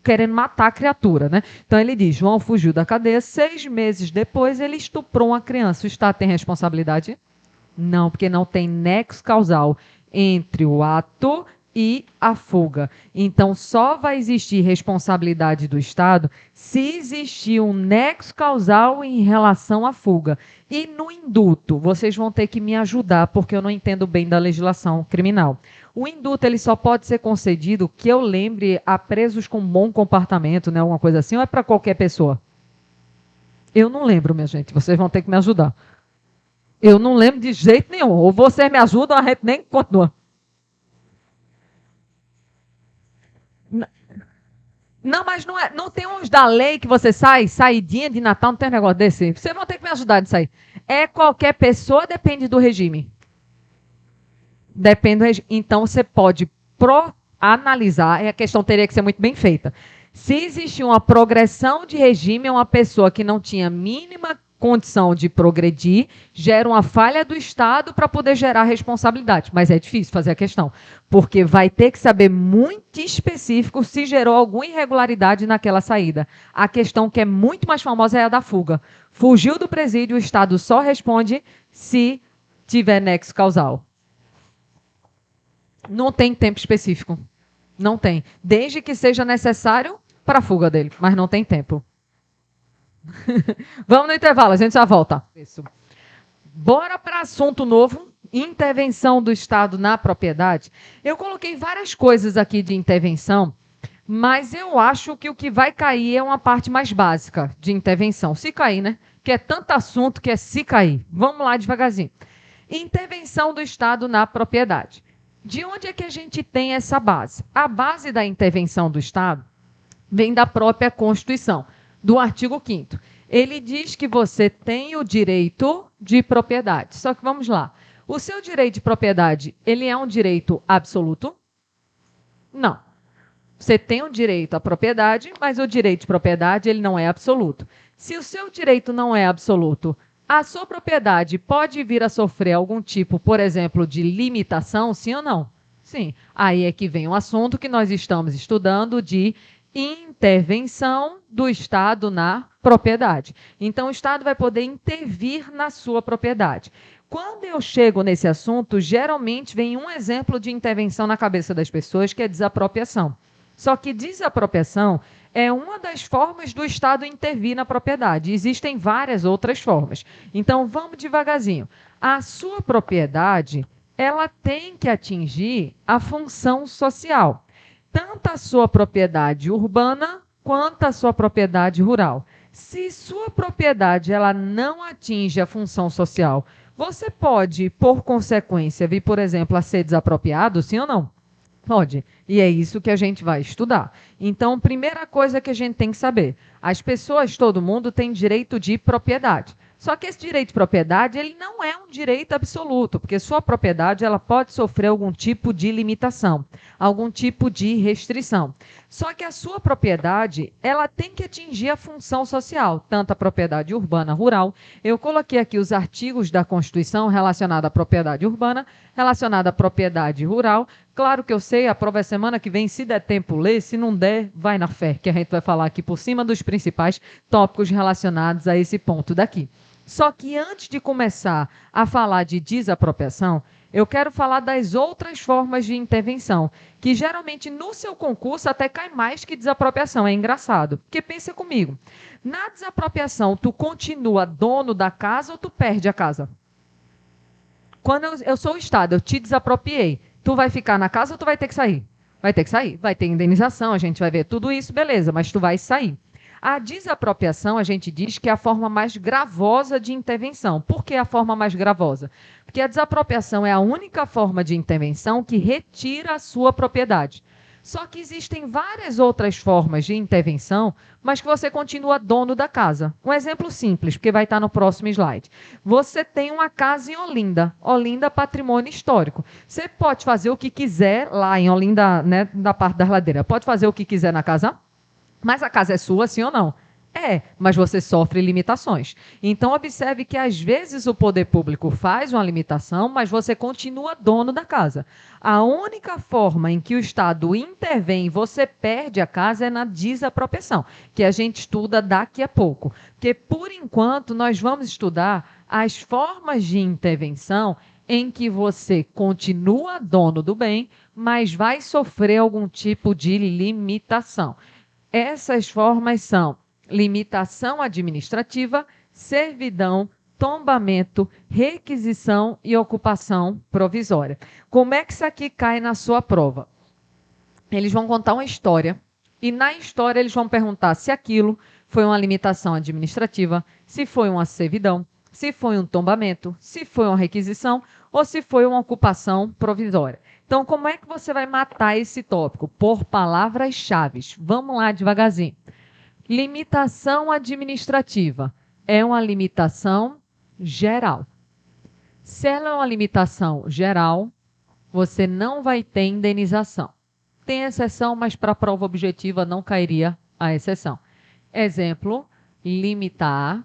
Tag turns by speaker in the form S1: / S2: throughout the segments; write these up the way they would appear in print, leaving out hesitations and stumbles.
S1: querendo matar a criatura, né? Então ele diz, João fugiu da cadeia, 6 meses depois ele estuprou uma criança. O Estado tem responsabilidade? Não, porque não tem nexo causal entre o ato e a fuga. Então, só vai existir responsabilidade do Estado se existir um nexo causal em relação à fuga. E no indulto, vocês vão ter que me ajudar, porque eu não entendo bem da legislação criminal. O indulto ele só pode ser concedido, que eu lembre, a presos com bom comportamento, né, alguma coisa assim, ou é para qualquer pessoa? Eu não lembro, minha gente, vocês vão ter que me ajudar. Eu não lembro de jeito nenhum. Ou você me ajuda ou a gente nem continua. Não, mas não, não tem uns da lei que você saidinha de Natal, não tem um negócio desse? Vocês vão ter que me ajudar nisso aí. É qualquer pessoa, depende do regime. Depende do regime. Então, você pode analisar, e a questão teria que ser muito bem feita. Se existe uma progressão de regime, é uma pessoa que não tinha mínima condição de progredir, gera uma falha do Estado para poder gerar responsabilidade. Mas é difícil fazer a questão, porque vai ter que saber muito específico se gerou alguma irregularidade naquela saída. A questão que é muito mais famosa é a da fuga. Fugiu do presídio, o Estado só responde se tiver nexo causal. Não tem tempo específico. Não tem. Desde que seja necessário para a fuga dele, mas não tem tempo. Vamos no intervalo, a gente já volta. Isso. Bora para assunto novo, intervenção do Estado na propriedade. Eu coloquei várias coisas aqui de intervenção, mas eu acho que o que vai cair é uma parte mais básica de intervenção. Se cair, né? Que é tanto assunto que é se cair. Vamos lá devagarzinho. Intervenção do Estado na propriedade. De onde é que a gente tem essa base? A base da intervenção do Estado vem da própria Constituição, do artigo 5º. Ele diz que você tem o direito de propriedade. Só que vamos lá. O seu direito de propriedade, ele é um direito absoluto? Não. Você tem o direito à propriedade, mas o direito de propriedade ele não é absoluto. Se o seu direito não é absoluto, a sua propriedade pode vir a sofrer algum tipo, por exemplo, de limitação, sim ou não? Sim. Aí é que vem um assunto que nós estamos estudando de intervenção do Estado na propriedade. Então, o Estado vai poder intervir na sua propriedade. Quando eu chego nesse assunto, geralmente vem um exemplo de intervenção na cabeça das pessoas, que é desapropriação. Só que desapropriação é uma das formas do Estado intervir na propriedade. Existem várias outras formas. Então, vamos devagarzinho. A sua propriedade, ela tem que atingir a função social. Tanto a sua propriedade urbana quanto a sua propriedade rural. Se sua propriedade ela não atinge a função social, você pode, por consequência, vir, por exemplo, a ser desapropriado, sim ou não? Pode. E é isso que a gente vai estudar. Então, primeira coisa que a gente tem que saber, as pessoas, todo mundo tem direito de propriedade. Só que esse direito de propriedade, ele não é um direito absoluto, porque sua propriedade ela pode sofrer algum tipo de limitação, algum tipo de restrição. Só que a sua propriedade, ela tem que atingir a função social, tanto a propriedade urbana, rural. Eu coloquei aqui os artigos da Constituição relacionados à propriedade urbana, relacionada à propriedade rural. Claro que eu sei, a prova é semana que vem, se der tempo, lê, se não der, vai na fé, que a gente vai falar aqui por cima dos principais tópicos relacionados a esse ponto daqui. Só que antes de começar a falar de desapropriação, eu quero falar das outras formas de intervenção, que geralmente no seu concurso até cai mais que desapropriação. É engraçado, porque pensa comigo, na desapropriação tu continua dono da casa ou tu perde a casa? Quando eu sou o Estado, eu te desapropriei, tu vai ficar na casa ou tu vai ter que sair? Vai ter que sair, vai ter indenização, a gente vai ver tudo isso, beleza, mas tu vai sair. A desapropriação, a gente diz que é a forma mais gravosa de intervenção. Por que a forma mais gravosa? Porque a desapropriação é a única forma de intervenção que retira a sua propriedade. Só que existem várias outras formas de intervenção, mas que você continua dono da casa. Um exemplo simples, porque vai estar no próximo slide. Você tem uma casa em Olinda. Olinda, patrimônio histórico. Você pode fazer o que quiser lá em Olinda, né, na parte da ladeira. Pode fazer o que quiser na casa? Mas a casa é sua, sim ou não? Mas você sofre limitações. Então, observe que às vezes o poder público faz uma limitação, mas você continua dono da casa. A única forma em que o Estado intervém e você perde a casa é na desapropriação, que a gente estuda daqui a pouco. Porque, por enquanto, nós vamos estudar as formas de intervenção em que você continua dono do bem, mas vai sofrer algum tipo de limitação. Essas formas são limitação administrativa, servidão, tombamento, requisição e ocupação provisória. Como é que isso aqui cai na sua prova? Eles vão contar uma história e na história eles vão perguntar se aquilo foi uma limitação administrativa, se foi uma servidão, se foi um tombamento, se foi uma requisição ou se foi uma ocupação provisória. Então, como é que você vai matar esse tópico? Por palavras-chave. Vamos lá devagarzinho. Limitação administrativa é uma limitação geral. Se ela é uma limitação geral, você não vai ter indenização. Tem exceção, mas para a prova objetiva não cairia a exceção. Exemplo, limitar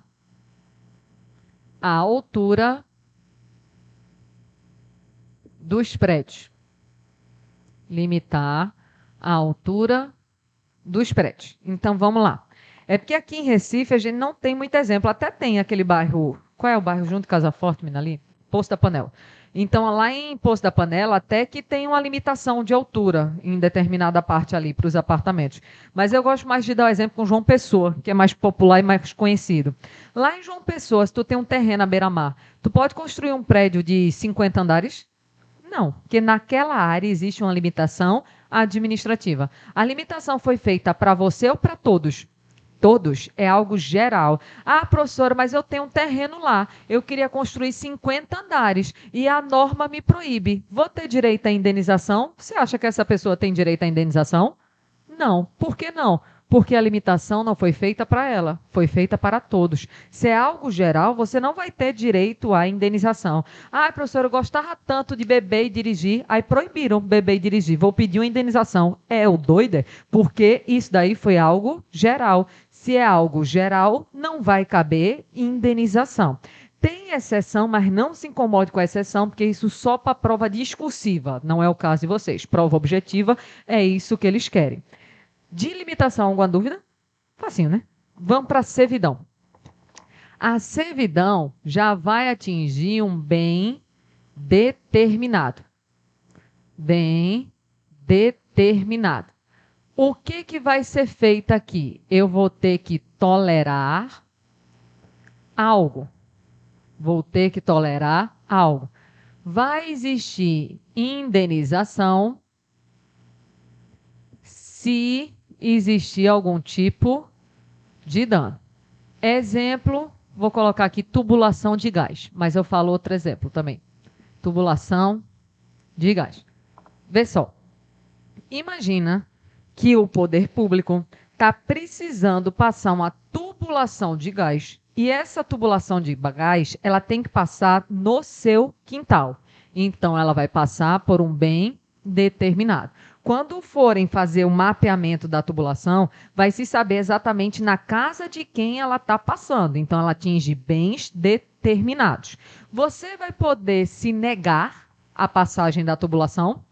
S1: a altura dos prédios. Limitar a altura dos prédios. Então, vamos lá. É porque aqui em Recife a gente não tem muito exemplo. Até tem aquele bairro... Qual é o bairro junto Casa Forte, ali? Poço da Panela. Então, lá em Poço da Panela, até que tem uma limitação de altura em determinada parte ali para os apartamentos. Mas eu gosto mais de dar o exemplo com João Pessoa, que é mais popular e mais conhecido. Lá em João Pessoa, se tu tem um terreno à beira-mar, tu pode construir um prédio de 50 andares? Não, porque naquela área existe uma limitação administrativa. A limitação foi feita para você ou para todos? Todos, é algo geral. Ah, professora, mas eu tenho um terreno lá. Eu queria construir 50 andares e a norma me proíbe. Vou ter direito à indenização? Você acha que essa pessoa tem direito à indenização? Não. Por que não? Porque a limitação não foi feita para ela, foi feita para todos. Se é algo geral, você não vai ter direito à indenização. Ah, professor, eu gostava tanto de beber e dirigir, aí proibiram beber e dirigir. Vou pedir uma indenização. É o doido? Porque isso daí foi algo geral. Se é algo geral, não vai caber indenização. Tem exceção, mas não se incomode com a exceção, porque isso só para prova discursiva. Não é o caso de vocês. Prova objetiva é isso que eles querem. De limitação, alguma dúvida? Facinho, né? Vamos para a servidão. A servidão já vai atingir um bem determinado. Bem determinado. O que vai ser feito aqui? Eu vou ter que tolerar algo. Vou ter que tolerar algo. Vai existir indenização se existir algum tipo de dano. Exemplo, vou colocar aqui tubulação de gás, mas eu falo outro exemplo também. Tubulação de gás. Vê só. Imagina que o poder público está precisando passar uma tubulação de gás e essa tubulação de gás ela tem que passar no seu quintal. Então, ela vai passar por um bem determinado. Quando forem fazer o mapeamento da tubulação, vai se saber exatamente na casa de quem ela está passando. Então, ela atinge bens determinados. Você vai poder se negar a passagem da tubulação?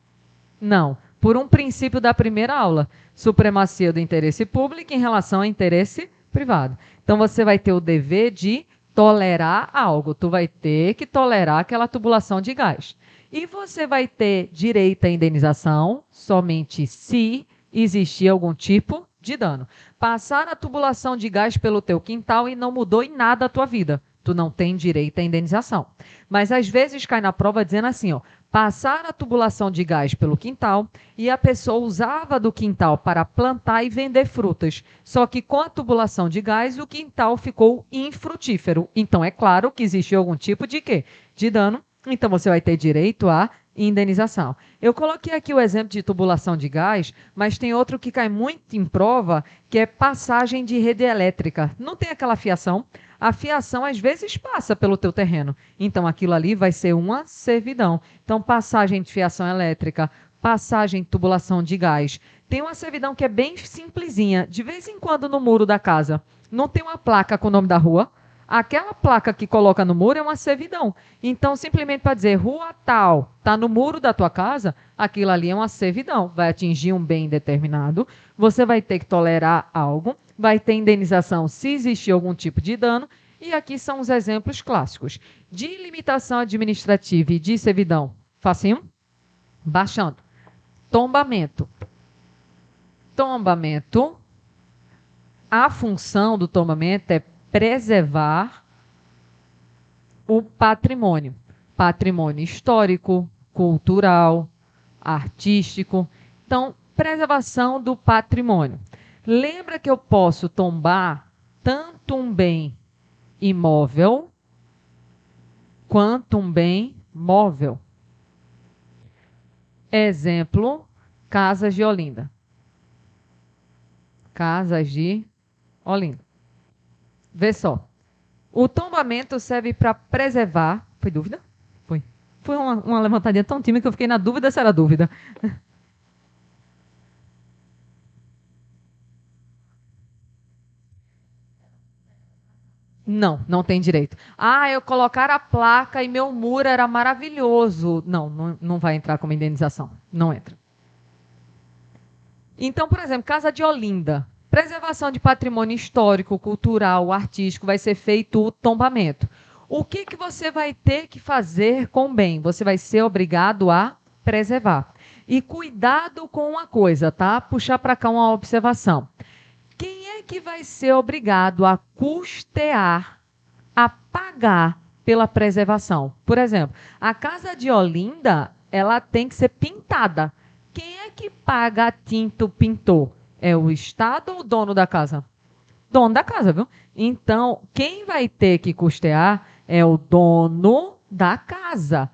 S1: Não. Por um princípio da primeira aula, supremacia do interesse público em relação ao interesse privado. Então, você vai ter o dever de tolerar algo. Tu vai ter que tolerar aquela tubulação de gás. E você vai ter direito à indenização somente se existir algum tipo de dano. Passar a tubulação de gás pelo teu quintal e não mudou em nada a tua vida. Tu não tem direito à indenização. Mas às vezes cai na prova dizendo assim, ó, passar a tubulação de gás pelo quintal e a pessoa usava do quintal para plantar e vender frutas. Só que com a tubulação de gás o quintal ficou infrutífero. Então é claro que existe algum tipo de quê? De dano. Então, você vai ter direito à indenização. Eu coloquei aqui o exemplo de tubulação de gás, mas tem outro que cai muito em prova, que é passagem de rede elétrica. Não tem aquela fiação? A fiação, às vezes, passa pelo teu terreno. Então, aquilo ali vai ser uma servidão. Então, passagem de fiação elétrica, passagem de tubulação de gás. Tem uma servidão que é bem simplesinha. De vez em quando, no muro da casa, Não tem uma placa com o nome da rua. Aquela placa que coloca no muro é uma servidão. Então, simplesmente para dizer rua tal, está no muro da tua casa, aquilo ali é uma servidão. Vai atingir um bem determinado, você vai ter que tolerar algo, vai ter indenização se existir algum tipo de dano, e aqui são os exemplos clássicos. De limitação administrativa e de servidão, facinho? Baixando. Tombamento. Tombamento. A função do tombamento é preservar o patrimônio. Patrimônio histórico, cultural, artístico. Então, preservação do patrimônio. Lembra que eu posso tombar tanto um bem imóvel quanto um bem móvel. Exemplo, Casas de Olinda. Casas de Olinda. Vê só. O tombamento serve para preservar. Foi dúvida? Foi. Foi uma levantadinha tão tímida que eu fiquei na dúvida se era dúvida. Não, não tem direito. Ah, eu colocar a placa e meu muro era maravilhoso. Não vai entrar como indenização. Não entra. Então, por exemplo, Casa de Olinda. Preservação de patrimônio histórico, cultural, artístico, vai ser feito o tombamento. O que você vai ter que fazer com o bem? Você vai ser obrigado a preservar. E cuidado com uma coisa, tá? Puxar para cá uma observação. Quem é que vai ser obrigado a custear, a pagar pela preservação? Por exemplo, a Casa de Olinda, ela tem que ser pintada. Quem é que paga a tinta o pintor? É o Estado ou o dono da casa? Dono da casa, viu? Então, quem vai ter que custear é o dono da casa.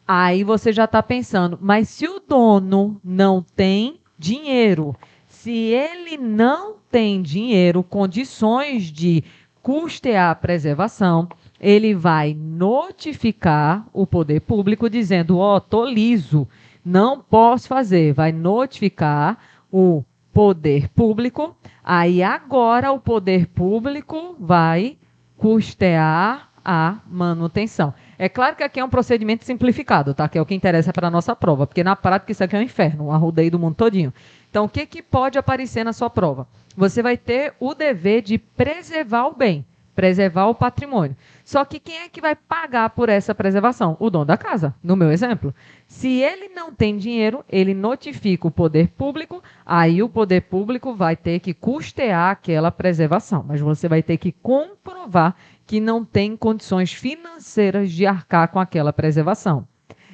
S1: Aí você já está pensando, mas se o dono não tem dinheiro, se ele não tem dinheiro, condições de custear a preservação, ele vai notificar o poder público dizendo, ó, tô liso, não posso fazer. Vai notificar o poder público, aí agora o poder público vai custear a manutenção. É claro que aqui é um procedimento simplificado, tá? Que é o que interessa para a nossa prova, porque na prática isso aqui é um inferno, um arrodeio do mundo todinho. Então, o que pode aparecer na sua prova? Você vai ter o dever de preservar o bem, preservar o patrimônio. Só que quem é que vai pagar por essa preservação? O dono da casa, no meu exemplo. Se ele não tem dinheiro, ele notifica o poder público, aí o poder público vai ter que custear aquela preservação, mas você vai ter que comprovar que não tem condições financeiras de arcar com aquela preservação.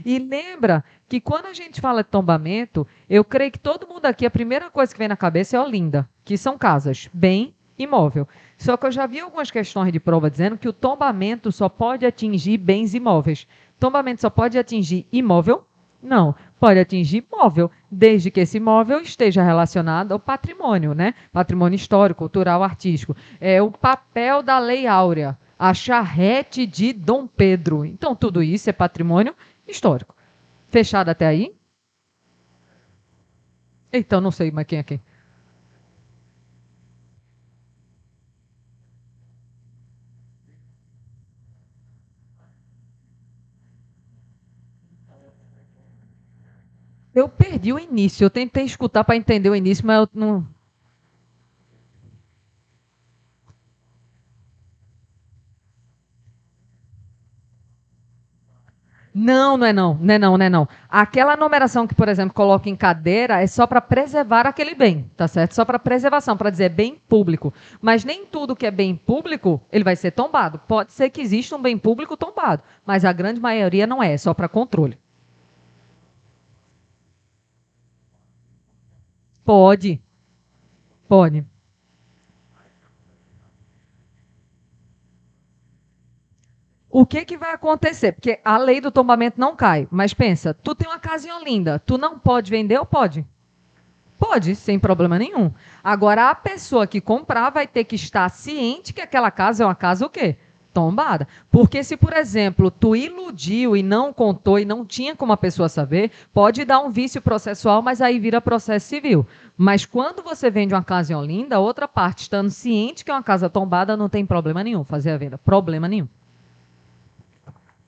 S1: E lembra que quando a gente fala de tombamento, eu creio que todo mundo aqui, a primeira coisa que vem na cabeça é Olinda, que são casas, bem imóvel. Só que eu já vi algumas questões de prova dizendo que o tombamento só pode atingir bens imóveis. Tombamento só pode atingir imóvel? Não, pode atingir móvel, desde que esse imóvel esteja relacionado ao patrimônio, né? Patrimônio histórico, cultural, artístico. É o papel da Lei Áurea, a charrete de Dom Pedro. Então, tudo isso é patrimônio histórico. Fechado até aí? Então, não sei mais quem é quem. Eu perdi o início. Eu tentei escutar para entender o início, mas eu não. Não, não é não, não é não, não é não. Aquela numeração que, por exemplo, coloca em cadeira é só para preservar aquele bem, tá certo? Só para preservação, para dizer bem público. Mas nem tudo que é bem público, ele vai ser tombado. Pode ser que exista um bem público tombado, mas a grande maioria não é, é só para controle. Pode, pode. O que vai acontecer? Porque a lei do tombamento não cai, mas pensa, tu tem uma casa em Olinda, tu não pode vender ou pode? Pode, sem problema nenhum. Agora, a pessoa que comprar vai ter que estar ciente que aquela casa é uma casa o quê? Tombada. Porque se, por exemplo, tu iludiu e não contou e não tinha como a pessoa saber, pode dar um vício processual, mas aí vira processo civil. Mas quando você vende uma casa em Olinda, a outra parte, estando ciente que é uma casa tombada, não tem problema nenhum fazer a venda. Problema nenhum.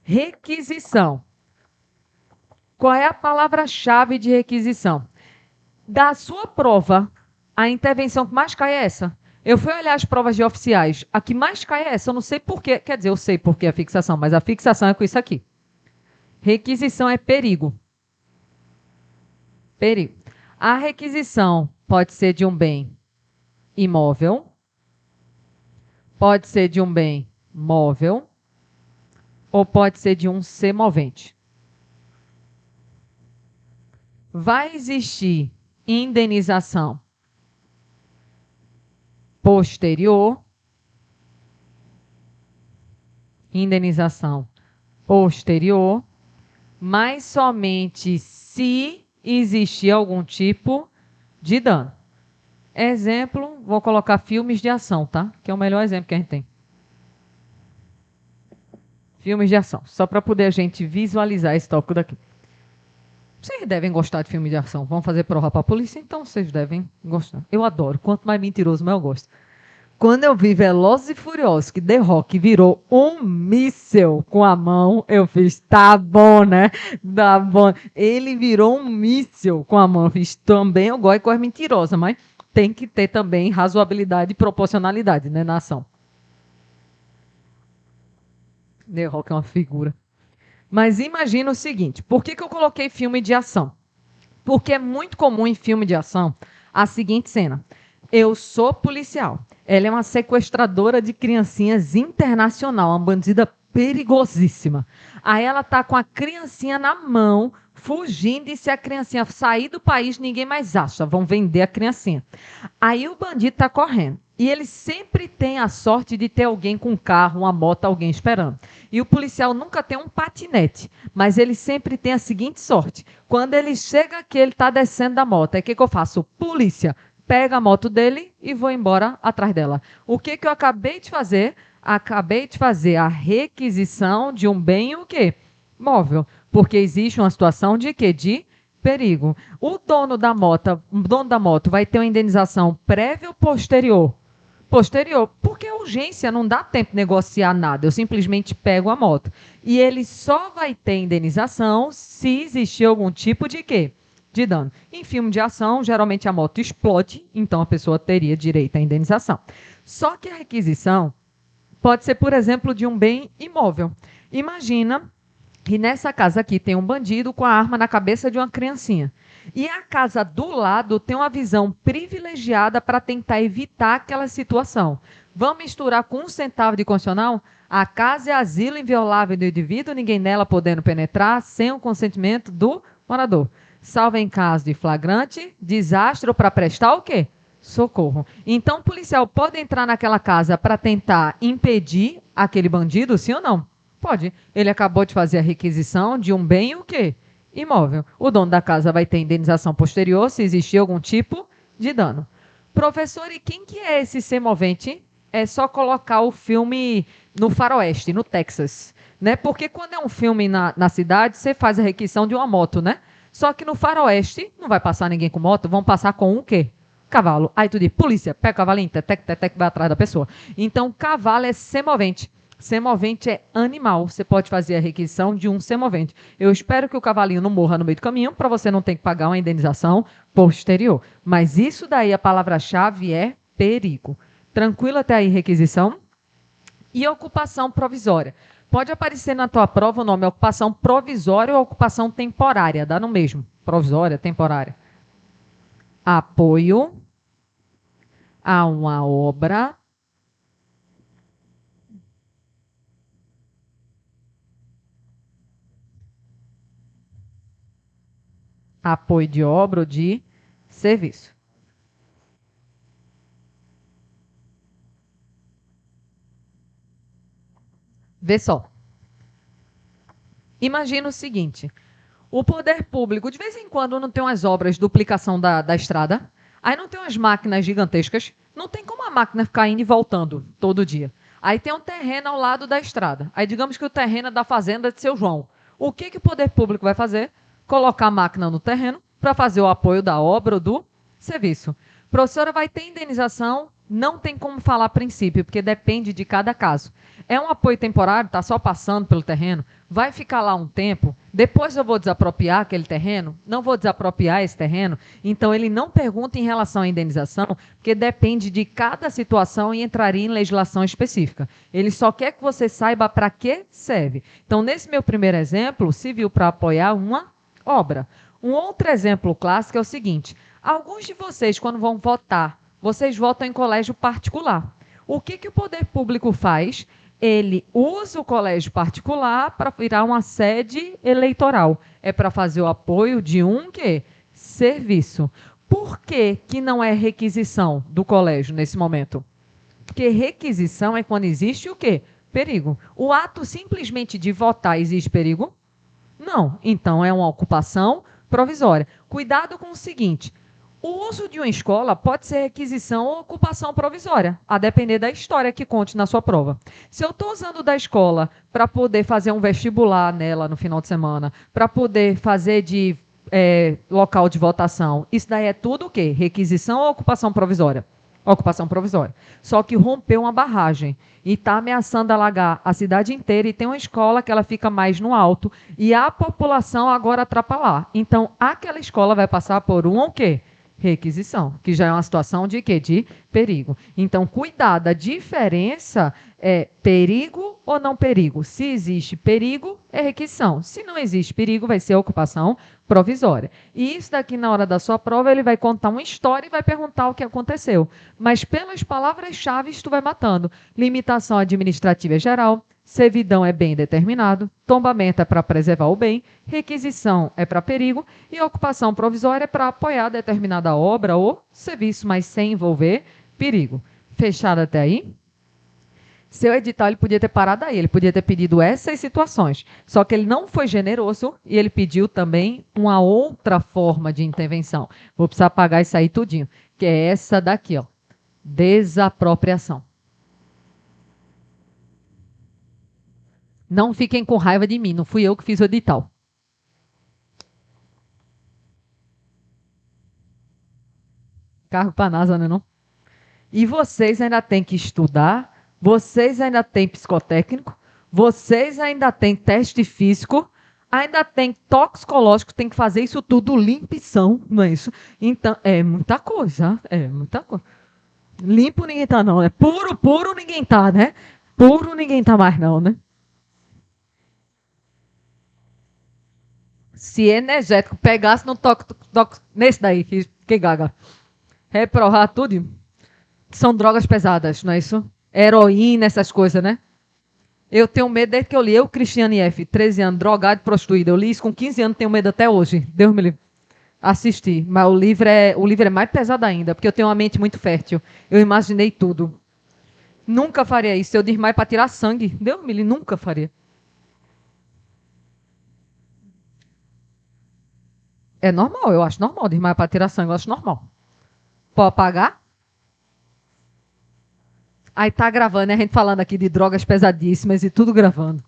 S1: Requisição. Qual é a palavra-chave de requisição? Da sua prova, a intervenção que mais cai é essa. Eu fui olhar as provas de oficiais. A que mais cai é essa. Eu não sei porquê. Quer dizer, eu sei porquê a fixação, mas a fixação é com isso aqui. Requisição é perigo. Perigo. A requisição pode ser de um bem imóvel, pode ser de um bem móvel, ou pode ser de um semovente. Vai existir indenização posterior, mas somente se existir algum tipo de dano. Exemplo, vou colocar filmes de ação, tá? Que é o melhor exemplo que a gente tem. Filmes de ação, só para poder a gente visualizar esse tópico daqui. Vocês devem gostar de filme de ação. Vão fazer prova para a polícia, então vocês devem gostar. Eu adoro. Quanto mais mentiroso, mais eu gosto. Quando eu vi Velozes e Furiosos, que The Rock virou um míssel com a mão, eu fiz, tá bom, né? Tá bom. Ele virou um míssel com a mão. Eu fiz, também eu gosto de coisa mentirosa, mas tem que ter também razoabilidade e proporcionalidade, né, na ação. The Rock é uma figura. Mas imagina o seguinte, por que eu coloquei filme de ação? Porque é muito comum em filme de ação a seguinte cena. Eu sou policial. Ela é uma sequestradora de criancinhas internacional, uma bandida perigosíssima. Aí ela tá com a criancinha na mão, fugindo, e se a criancinha sair do país, ninguém mais acha. Vão vender a criancinha. Aí o bandido tá correndo. E ele sempre tem a sorte de ter alguém com um carro, uma moto, alguém esperando. E o policial nunca tem um patinete, mas ele sempre tem a seguinte sorte. Quando ele chega aqui, ele está descendo da moto. Aí o que eu faço? Polícia, pega a moto dele e vou embora atrás dela. O que eu acabei de fazer? Acabei de fazer a requisição de um bem o quê? Móvel. Porque existe uma situação de quê? De perigo. O dono da moto vai ter uma indenização prévia ou posterior? Posterior, porque é urgência, não dá tempo de negociar nada, eu simplesmente pego a moto. E ele só vai ter indenização se existir algum tipo de quê? De dano. Em filme de ação, geralmente a moto explode, então a pessoa teria direito à indenização. Só que a requisição pode ser, por exemplo, de um bem imóvel. Imagina que nessa casa aqui tem um bandido com a arma na cabeça de uma criancinha. E a casa do lado tem uma visão privilegiada para tentar evitar aquela situação. Vamos misturar com 1 centavo de constitucional? A casa é asilo inviolável do indivíduo, ninguém nela podendo penetrar sem o consentimento do morador. Salvo em caso de flagrante, desastre ou para prestar o quê? Socorro. Então o policial pode entrar naquela casa para tentar impedir aquele bandido, sim ou não? Pode. Ele acabou de fazer a requisição de um bem o quê? Imóvel. O dono da casa vai ter indenização posterior se existir algum tipo de dano. Professor, e quem que é esse semovente? É só colocar o filme no faroeste, no Texas. Né? Porque quando é um filme na cidade, você faz a requisição de uma moto, né? Só que no faroeste, não vai passar ninguém com moto, vão passar com o quê? Cavalo. Aí tu diz, polícia, pega o cavalinho, tetec, vai atrás da pessoa. Então, cavalo é semovente. Semovente é animal. Você pode fazer a requisição de um semovente. Eu espero que o cavalinho não morra no meio do caminho, para você não ter que pagar uma indenização posterior. Mas isso daí, a palavra-chave é perigo. Tranquilo até aí, requisição? E ocupação provisória. Pode aparecer na tua prova o nome ocupação provisória ou ocupação temporária. Dá no mesmo. Provisória, temporária. Apoio a uma obra apoio de obra ou de serviço. Vê só. Imagina o seguinte. O poder público, de vez em quando, não tem umas obras de duplicação da estrada. Aí não tem umas máquinas gigantescas. Não tem como a máquina ficar indo e voltando todo dia. Aí tem um terreno ao lado da estrada. Aí digamos que o terreno é da fazenda de seu João. O que o poder público vai fazer? Colocar a máquina no terreno para fazer o apoio da obra ou do serviço. Professora, vai ter indenização? Não tem como falar a princípio, porque depende de cada caso. É um apoio temporário, está só passando pelo terreno, vai ficar lá um tempo, depois eu vou desapropriar aquele terreno, não vou desapropriar esse terreno, então ele não pergunta em relação à indenização, porque depende de cada situação e entraria em legislação específica. Ele só quer que você saiba para que serve. Então, nesse meu primeiro exemplo, serviu para apoiar uma obra. Um outro exemplo clássico é o seguinte: alguns de vocês, quando vão votar, vocês votam em colégio particular. O que o poder público faz? Ele usa o colégio particular para virar uma sede eleitoral. É para fazer o apoio de um quê? Serviço. Por que não é requisição do colégio nesse momento? Porque requisição é quando existe o quê? Perigo. O ato simplesmente de votar existe perigo? Não. Então é uma ocupação provisória. Cuidado com o seguinte: o uso de uma escola pode ser requisição ou ocupação provisória, a depender da história que conte na sua prova. Se eu estou usando da escola para poder fazer um vestibular nela no final de semana, para poder fazer de local de votação, isso daí é tudo o quê? Requisição ou ocupação provisória? Ocupação provisória. Só que rompeu uma barragem e está ameaçando alagar a cidade inteira e tem uma escola que ela fica mais no alto e a população agora atrapalhar. Então, aquela escola vai passar por um o quê? Requisição, que já é uma situação de quê? De perigo. Então, cuidado, a diferença é perigo ou não perigo. Se existe perigo, é requisição. Se não existe perigo, vai ser ocupação provisória. E isso daqui, na hora da sua prova, ele vai contar uma história e vai perguntar o que aconteceu. Mas pelas palavras-chave, tu vai matando. Limitação administrativa é geral, servidão é bem determinado, tombamento é para preservar o bem, requisição é para perigo e ocupação provisória é para apoiar determinada obra ou serviço, mas sem envolver perigo. Fechado até aí? Seu edital ele podia ter parado aí, ele podia ter pedido essas situações, só que ele não foi generoso e ele pediu também uma outra forma de intervenção. Vou precisar apagar isso aí tudinho, que é essa daqui, ó, desapropriação. Não fiquem com raiva de mim, não fui eu que fiz o edital. Cargo para a NASA, né, não? E vocês ainda têm que estudar, vocês ainda têm psicotécnico, vocês ainda têm teste físico, ainda tem toxicológico, tem que fazer isso tudo limpição, não é isso? Então, é muita coisa, é muita coisa. Limpo ninguém tá não, né? Puro, puro ninguém tá, né? Puro ninguém tá mais não, né? Se energético pegasse no toque nesse daí, fiquei gaga. Reprovar tudo. São drogas pesadas, não é isso? Heroína, essas coisas, né? Eu tenho medo desde que eu li. Eu, Cristiane F., 13 anos, drogado e prostituída. Eu li isso com 15 anos, tenho medo até hoje. Deus me livre. Assisti. Mas o livro é mais pesado ainda, porque eu tenho uma mente muito fértil. Eu imaginei tudo. Nunca faria isso. Eu desmaio para tirar sangue. Deus me livre, nunca faria. É normal, eu acho normal. Desmaio para tirar sangue, eu acho normal. Pode apagar? Aí tá gravando, né? A gente falando aqui de drogas pesadíssimas e tudo gravando.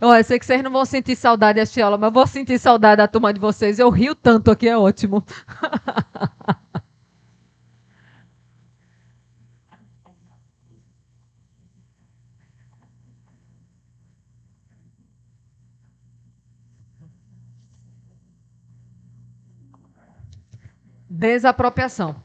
S1: Eu sei que vocês não vão sentir saudade dessa aula, mas eu vou sentir saudade da turma de vocês. Eu rio tanto aqui, é ótimo. Desapropriação.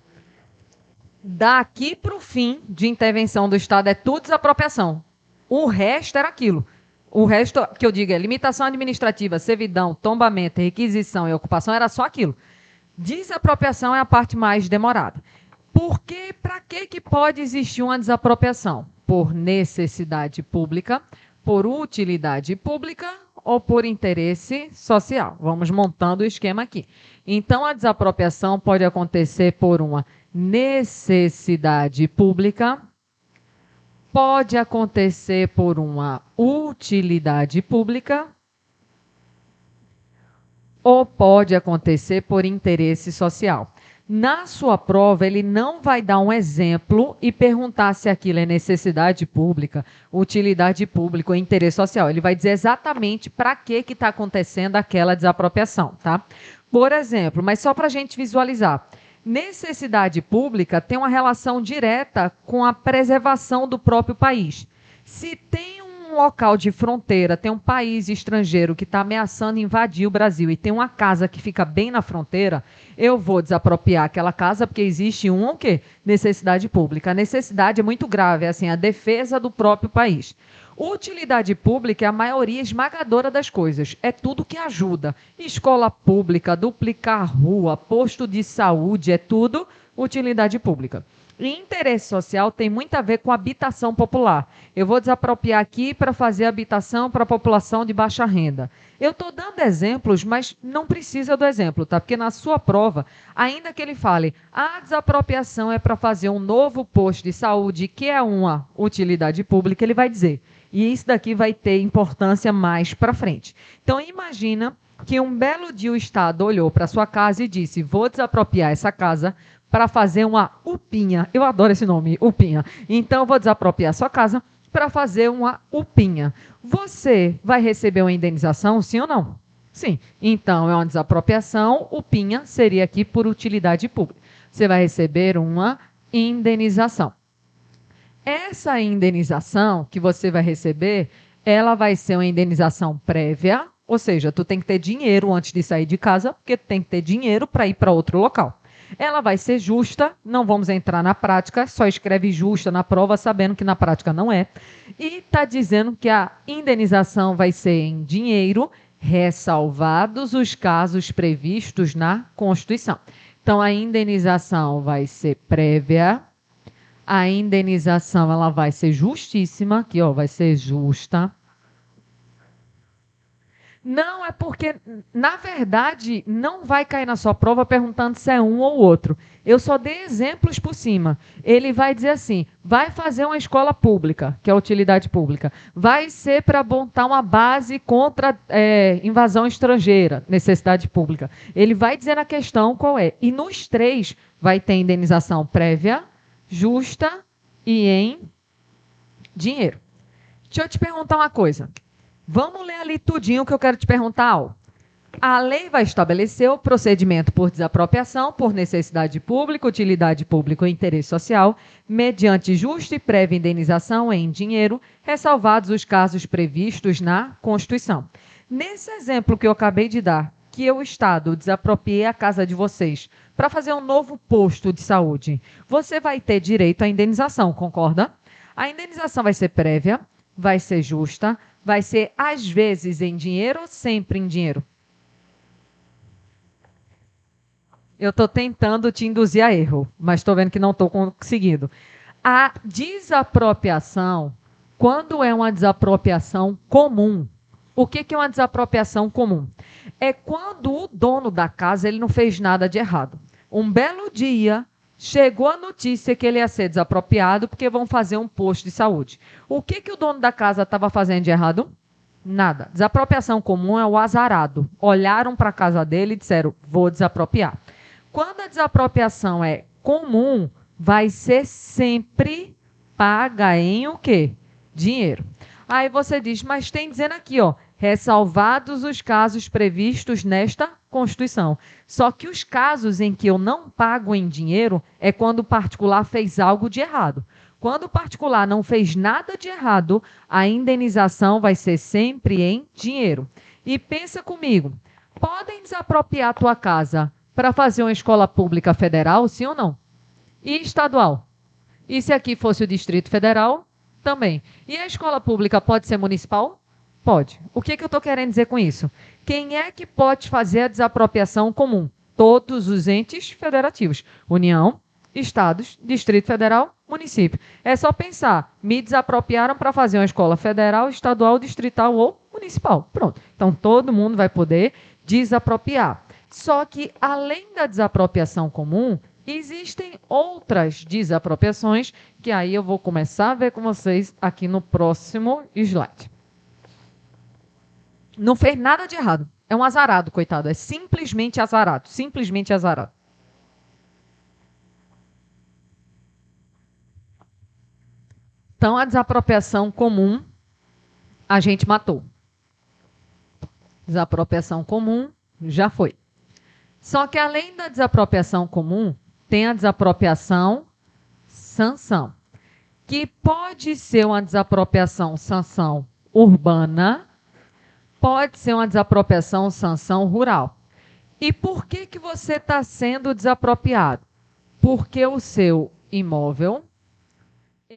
S1: Daqui para o fim de intervenção do Estado é tudo desapropriação. O resto era aquilo. O resto que eu digo é limitação administrativa, servidão, tombamento, requisição e ocupação era só aquilo. Desapropriação é a parte mais demorada. Porque para que pode existir uma desapropriação? Por necessidade pública, por utilidade pública ou por interesse social. Vamos montando o esquema aqui. Então, a desapropriação pode acontecer por uma necessidade pública, pode acontecer por uma utilidade pública ou pode acontecer por interesse social. Na sua prova, ele não vai dar um exemplo e perguntar se aquilo é necessidade pública, utilidade pública ou interesse social. Ele vai dizer exatamente para que está acontecendo aquela desapropriação, tá? Por exemplo, mas só para a gente visualizar. Necessidade pública tem uma relação direta com a preservação do próprio país. Se tem um local de fronteira, tem um país estrangeiro que está ameaçando invadir o Brasil e tem uma casa que fica bem na fronteira, eu vou desapropriar aquela casa porque existe o quê? Necessidade pública. A necessidade é muito grave, é assim, a defesa do próprio país. Utilidade pública é a maioria esmagadora das coisas, é tudo que ajuda. Escola pública, duplicar rua, posto de saúde, é tudo utilidade pública. E interesse social tem muito a ver com habitação popular. Eu vou desapropriar aqui para fazer habitação para a população de baixa renda. Eu estou dando exemplos, mas não precisa do exemplo, tá? Porque na sua prova, ainda que ele fale, a desapropriação é para fazer um novo posto de saúde, que é uma utilidade pública, ele vai dizer. E isso daqui vai ter importância mais para frente. Então, imagina que um belo dia o Estado olhou para sua casa e disse, vou desapropriar essa casa para fazer uma UPinha. Eu adoro esse nome, UPinha. Então, eu vou desapropriar sua casa para fazer uma UPinha. Você vai receber uma indenização, sim ou não? Sim. Então, é uma desapropriação, UPinha seria aqui por utilidade pública. Você vai receber uma indenização. Essa indenização que você vai receber, ela vai ser uma indenização prévia, ou seja, tu tem que ter dinheiro antes de sair de casa, porque tu tem que ter dinheiro para ir para outro local. Ela vai ser justa, não vamos entrar na prática, só escreve justa na prova, sabendo que na prática não é. E está dizendo que a indenização vai ser em dinheiro, ressalvados os casos previstos na Constituição. Então, a indenização vai ser prévia. A indenização ela vai ser justíssima, aqui ó, vai ser justa. Não é porque, na verdade, não vai cair na sua prova perguntando se é um ou outro. Eu só dei exemplos por cima. Ele vai dizer assim, vai fazer uma escola pública, que é a utilidade pública. Vai ser para montar uma base contra invasão estrangeira, necessidade pública. Ele vai dizer na questão qual é. E nos três vai ter indenização prévia, justa e em dinheiro. Deixa eu te perguntar uma coisa. Vamos ler ali tudinho que eu quero te perguntar. Ó. A lei vai estabelecer o procedimento por desapropriação, por necessidade pública, utilidade pública ou interesse social, mediante justa e prévia indenização em dinheiro, ressalvados os casos previstos na Constituição. Nesse exemplo que eu acabei de dar, que o Estado desapropriei a casa de vocês para fazer um novo posto de saúde, você vai ter direito à indenização, concorda? A indenização vai ser prévia, vai ser justa, vai ser às vezes em dinheiro ou sempre em dinheiro? Eu estou tentando te induzir a erro, mas estou vendo que não estou conseguindo. A desapropriação, quando é uma desapropriação comum, o que é uma desapropriação comum? É quando o dono da casa ele não fez nada de errado. Um belo dia, chegou a notícia que ele ia ser desapropriado porque vão fazer um posto de saúde. O que o dono da casa estava fazendo de errado? Nada. Desapropriação comum é o azarado. Olharam para a casa dele e disseram, vou desapropriar. Quando a desapropriação é comum, vai ser sempre paga em o quê? Dinheiro. Aí você diz, mas tem dizendo aqui, ó, ressalvados os casos previstos nesta Constituição. Só que os casos em que eu não pago em dinheiro é quando o particular fez algo de errado. Quando o particular não fez nada de errado, a indenização vai ser sempre em dinheiro. E pensa comigo, podem desapropriar a tua casa para fazer uma escola pública federal, sim ou não? E estadual? E se aqui fosse o Distrito Federal? Também. E a escola pública pode ser municipal? Pode. O que eu estou querendo dizer com isso? Quem é que pode fazer a desapropriação comum? Todos os entes federativos. União, estados, Distrito Federal, município. É só pensar, me desapropriaram para fazer uma escola federal, estadual, distrital ou municipal. Pronto. Então, todo mundo vai poder desapropriar. Só que, além da desapropriação comum, existem outras desapropriações que aí eu vou começar a ver com vocês aqui no próximo slide. Não fez nada de errado. É um azarado, coitado. É simplesmente azarado. Simplesmente azarado. Então, a desapropriação comum, a gente matou. Desapropriação comum, já foi. Só que além da desapropriação comum, tem a desapropriação sanção, que pode ser uma desapropriação sanção urbana, pode ser uma desapropriação sanção rural. E por que você está sendo desapropriado? Porque o seu imóvel